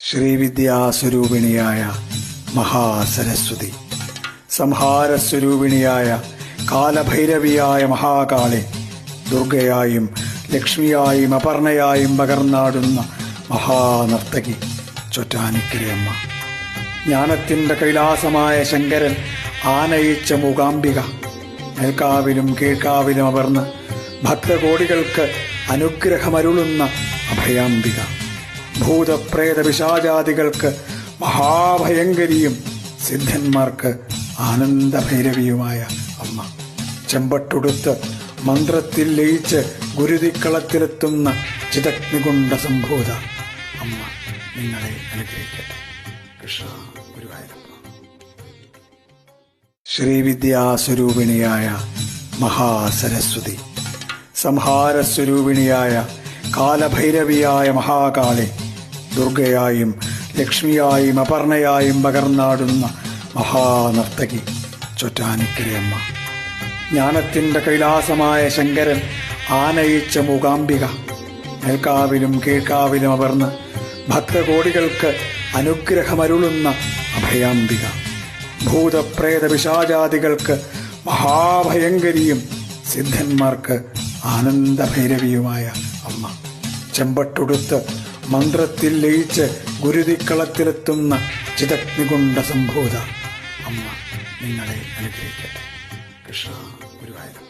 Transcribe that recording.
ശ്രീവിദ്യാസ്വരൂപിണിയായ മഹാസരസ്വതി, സംഹാരസ്വരൂപിണിയായ കാലഭൈരവിയായ മഹാകാളി, ദുർഗയായും ലക്ഷ്മിയായും അപർണയായും പകർന്നാടുന്ന മഹാനർത്തകി ചോറ്റാനിക്കരയമ്മ, ജ്ഞാനത്തിൻ്റെ കൈലാസമായ ശങ്കരൻ ആനയിച്ച മൂകാംബിക, മേൽക്കാവിലും കീഴ്ക്കാവിലും അമർന്ന് ഭക്തകോടികൾക്ക് അനുഗ്രഹമരുളുന്ന അഭയാംബിക, ഭൂതപ്രേത പിശാചാദികൾക്ക് മഹാഭയങ്കരിയും സിദ്ധന്മാർക്ക് ആനന്ദഭൈരവിയുമായ അമ്മ, ചെമ്പട്ടുടുത്ത് മന്ത്രത്തിൽ ലയിച്ച് ഗുരുതിക്കളത്തിലെത്തുന്ന ചിതഗ്നികുണ്ഡ സംഭൂത അമ്മ നിങ്ങളെ അനുഗ്രഹിക്കട്ടെ. കൃഷ്ണ ഗുരുവായൂരപ്പ. ശ്രീവിദ്യാസ്വരൂപിണിയായ മഹാസരസ്വതി, സംഹാരസ്വരൂപിണിയായ കാലഭൈരവിയായ മഹാകാളി, ദുർഗയായും ലക്ഷ്മിയായും അപർണയായും പകർന്നാടുന്ന മഹാനർത്തകി ചോറ്റാനിക്കരയമ്മ, ജ്ഞാനത്തിൻ്റെ കൈലാസമായ ശങ്കരൻ ആനയിച്ച മൂകാംബിക, മേൽക്കാവിലും കീഴ്ക്കാവിലും അമർന്ന് ഭക്തകോടികൾക്ക് അനുഗ്രഹമരുളുന്ന അഭയാംബിക, ഭൂതപ്രേത പിശാചാദികൾക്ക് മഹാഭയങ്കരിയും സിദ്ധന്മാർക്ക് ആനന്ദഭൈരവിയുമായ അമ്മ, ചെമ്പട്ടുടുത്ത് മന്ത്രത്തിൽ ലയിച്ച് ഗുരുതിക്കളത്തിലെത്തുന്ന ചിതഗ്നികുണ്ഡ സംഭൂത അമ്മ നിങ്ങളെ അനുഗ്രഹിക്കട്ടെ. കൃഷ്ണ ഗുരുവായൂരപ്പ.